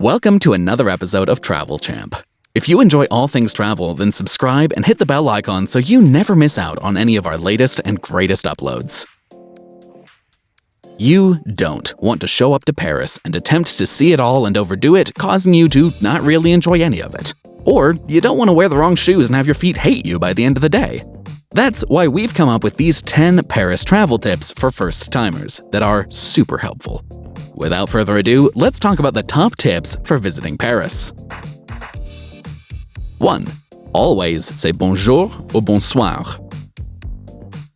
Welcome to another episode of Travel Champ. If you enjoy all things travel, then subscribe and hit the bell icon so you never miss out on any of our latest and greatest uploads. You don't want to show up to Paris and attempt to see it all and overdo it, causing you to not really enjoy any of it. Or you don't want to wear the wrong shoes and have your feet hate you by the end of the day. That's why we've come up with these 10 Paris travel tips for first-timers that are super helpful. Without further ado, let's talk about the top tips for visiting Paris. 1. Always say bonjour or bonsoir.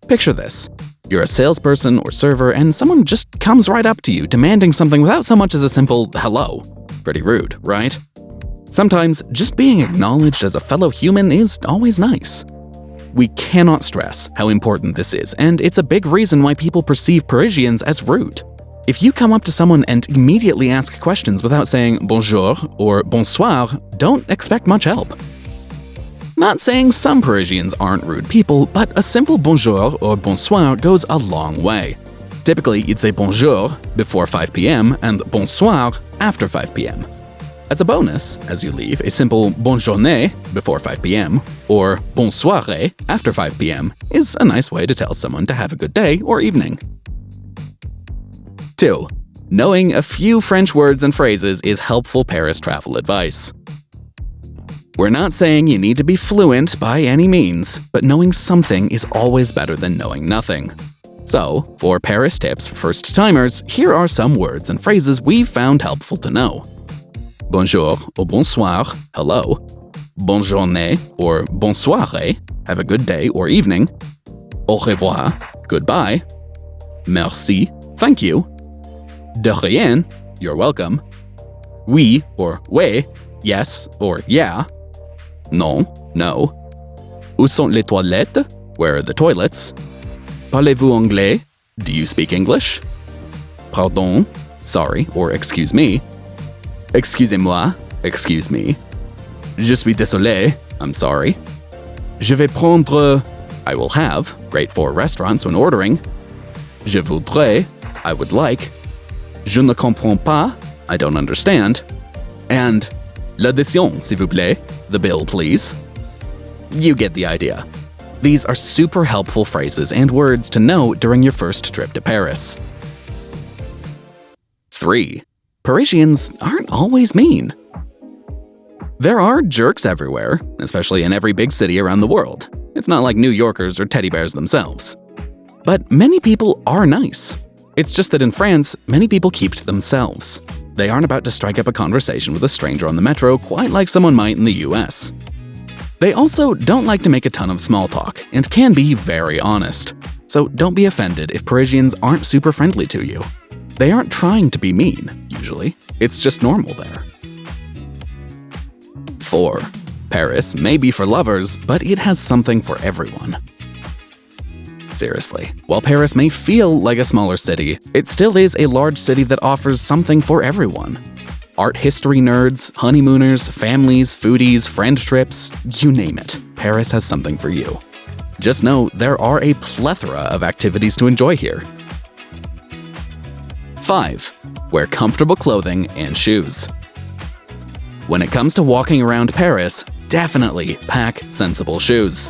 Picture this. You're a salesperson or server and someone just comes right up to you demanding something without so much as a simple hello. Pretty rude, right? Sometimes just being acknowledged as a fellow human is always nice. We cannot stress how important this is, and it's a big reason why people perceive Parisians as rude. If you come up to someone and immediately ask questions without saying bonjour or bonsoir, don't expect much help. Not saying some Parisians aren't rude people, but a simple bonjour or bonsoir goes a long way. Typically, you'd say bonjour before 5 p.m. and bonsoir after 5 p.m. As a bonus, as you leave, a simple bonne journée before 5 p.m. or bonne soirée after 5 p.m. is a nice way to tell someone to have a good day or evening. 2. Knowing a few French words and phrases is helpful Paris travel advice. We're not saying you need to be fluent by any means, but knowing something is always better than knowing nothing. So, for Paris tips for first-timers, here are some words and phrases we've found helpful to know. Bonjour or bonsoir, hello. Bonne journée or bonne soirée, have a good day or evening. Au revoir, goodbye. Merci, thank you. De rien, you're welcome. Oui or ouais, yes or yeah. Non, no. Où sont les toilettes? Where are the toilets? Parlez-vous anglais? Do you speak English? Pardon, sorry or excuse me. Excusez-moi, excuse me. Je suis désolé, I'm sorry. Je vais prendre, I will have, great for restaurants when ordering. Je voudrais, I would like. Je ne comprends pas, I don't understand. And l'addition, s'il vous plaît, the bill, please. You get the idea. These are super helpful phrases and words to know during your first trip to Paris. 3. Parisians aren't always mean. There are jerks everywhere, especially in every big city around the world. It's not like New Yorkers or teddy bears themselves. But many people are nice. It's just that in France, many people keep to themselves. They aren't about to strike up a conversation with a stranger on the metro quite like someone might in the US. They also don't like to make a ton of small talk and can be very honest. So don't be offended if Parisians aren't super friendly to you. They aren't trying to be mean, usually. It's just normal there. 4. Paris may be for lovers, but it has something for everyone. Seriously, while Paris may feel like a smaller city, it still is a large city that offers something for everyone. Art history nerds, honeymooners, families, foodies, friend trips, you name it. Paris has something for you. Just know there are a plethora of activities to enjoy here. 5. Wear comfortable clothing and shoes. When it comes to walking around Paris, definitely pack sensible shoes.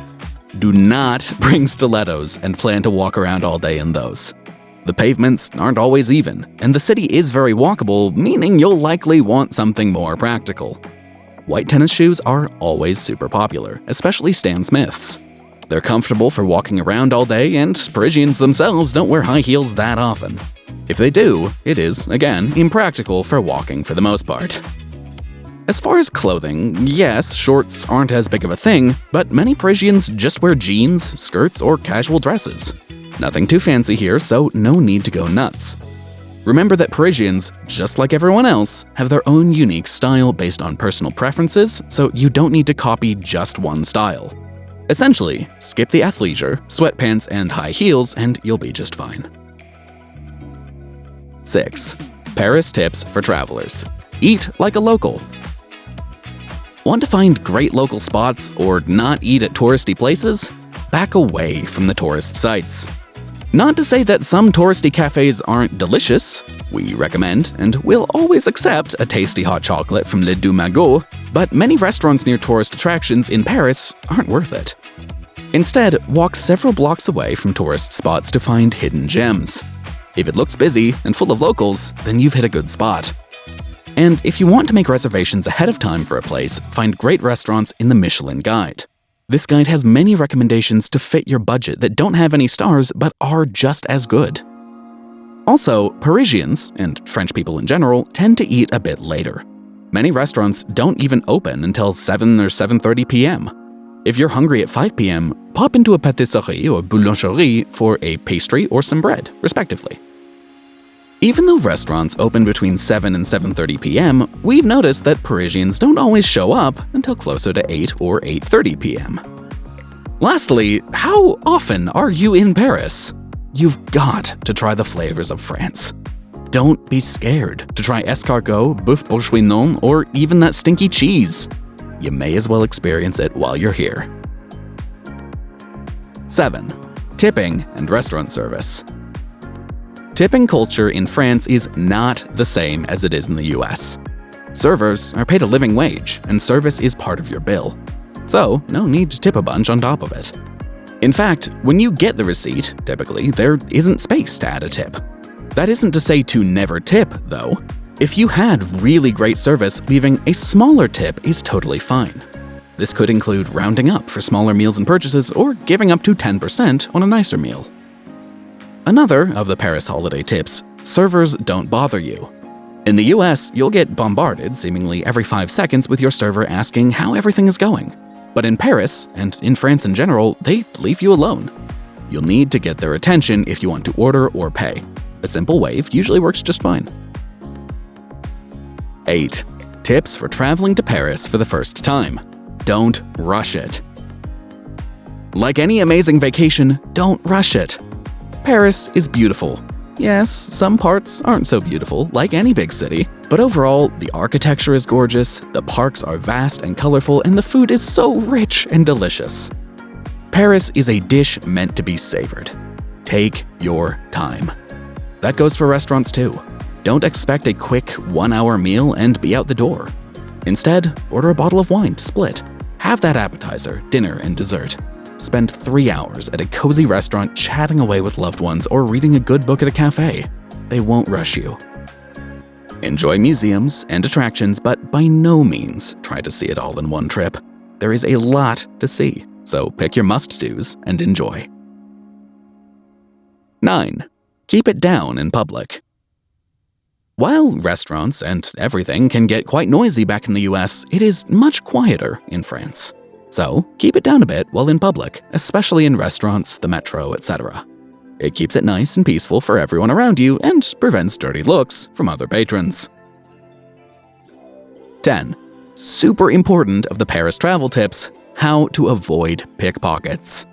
Do not bring stilettos and plan to walk around all day in those. The pavements aren't always even, and the city is very walkable, meaning you'll likely want something more practical. White tennis shoes are always super popular, especially Stan Smith's. They're comfortable for walking around all day, and Parisians themselves don't wear high heels that often. If they do, it is, again, impractical for walking for the most part. As far as clothing, yes, shorts aren't as big of a thing, but many Parisians just wear jeans, skirts, or casual dresses. Nothing too fancy here, so no need to go nuts. Remember that Parisians, just like everyone else, have their own unique style based on personal preferences, so you don't need to copy just one style. Essentially, skip the athleisure, sweatpants, and high heels, and you'll be just fine. 6. Paris tips for travelers. Eat like a local. Want to find great local spots or not eat at touristy places? Back away from the tourist sites. Not to say that some touristy cafes aren't delicious. We recommend and will always accept a tasty hot chocolate from 𝐦𝐨𝐬𝐤𝐞, but many restaurants near tourist attractions in Paris aren't worth it. Instead, walk several blocks away from tourist spots to find hidden gems. If it looks busy and full of locals, then you've hit a good spot. And if you want to make reservations ahead of time for a place, find great restaurants in the Michelin Guide. This guide has many recommendations to fit your budget that don't have any stars but are just as good. Also, Parisians, and French people in general, tend to eat a bit later. Many restaurants don't even open until 7 or 7:30 p.m. If you're hungry at 5 p.m., pop into a pâtisserie or boulangerie for a pastry or some bread, respectively. Even though restaurants open between 7 and 7:30 p.m., we've noticed that Parisians don't always show up until closer to 8 or 8:30 p.m. Lastly, how often are you in Paris? You've got to try the flavors of France. Don't be scared to try escargot, bœuf bourguignon, or even that stinky cheese. You may as well experience it while you're here. 7. Tipping and restaurant service. Tipping culture in France is not the same as it is in the US. Servers are paid a living wage, and service is part of your bill. So, no need to tip a bunch on top of it. In fact, when you get the receipt, typically, there isn't space to add a tip. That isn't to say to never tip, though. If you had really great service, leaving a smaller tip is totally fine. This could include rounding up for smaller meals and purchases or giving up to 10% on a nicer meal. Another of the Paris holiday tips: servers don't bother you. In the US, you'll get bombarded seemingly every 5 seconds with your server asking how everything is going. But in Paris, and in France in general, they leave you alone. You'll need to get their attention if you want to order or pay. A simple wave usually works just fine. 8. Tips for traveling to Paris for the first time. Don't rush it. Like any amazing vacation, don't rush it. Paris is beautiful. Yes, some parts aren't so beautiful, like any big city, but overall, the architecture is gorgeous, the parks are vast and colorful, and the food is so rich and delicious. Paris is a dish meant to be savored. Take your time. That goes for restaurants too. Don't expect a quick 1-hour meal and be out the door. Instead, order a bottle of wine to split. Have that appetizer, dinner, and dessert. Spend 3 hours at a cozy restaurant chatting away with loved ones or reading a good book at a cafe. They won't rush you. Enjoy museums and attractions, but by no means try to see it all in one trip. There is a lot to see, so pick your must-dos and enjoy. 9. Keep it down in public. While restaurants and everything can get quite noisy back in the US, it is much quieter in France. So, keep it down a bit while in public, especially in restaurants, the metro, etc. It keeps it nice and peaceful for everyone around you and prevents dirty looks from other patrons. 10. Super important of the Paris travel tips: how to avoid pickpockets.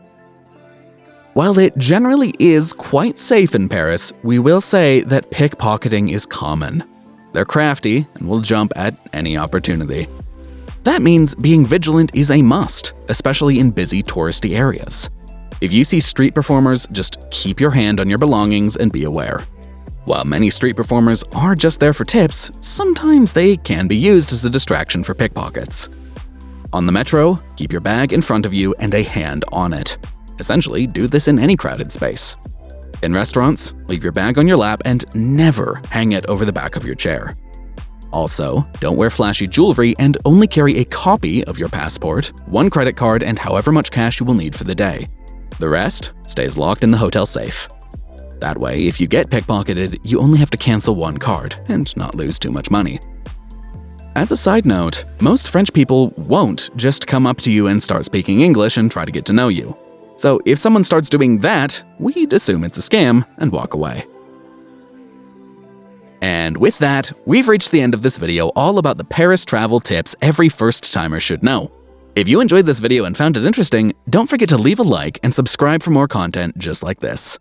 While it generally is quite safe in Paris, we will say that pickpocketing is common. They're crafty and will jump at any opportunity. That means being vigilant is a must, especially in busy touristy areas. If you see street performers, just keep your hand on your belongings and be aware. While many street performers are just there for tips, sometimes they can be used as a distraction for pickpockets. On the metro, keep your bag in front of you and a hand on it. Essentially, do this in any crowded space. In restaurants, leave your bag on your lap and never hang it over the back of your chair. Also, don't wear flashy jewelry and only carry a copy of your passport, one credit card, and however much cash you will need for the day. The rest stays locked in the hotel safe. That way, if you get pickpocketed, you only have to cancel one card and not lose too much money. As a side note, most French people won't just come up to you and start speaking English and try to get to know you. So if someone starts doing that, we'd assume it's a scam and walk away. And with that, we've reached the end of this video all about the Paris travel tips every first-timer should know. If you enjoyed this video and found it interesting, don't forget to leave a like and subscribe for more content just like this.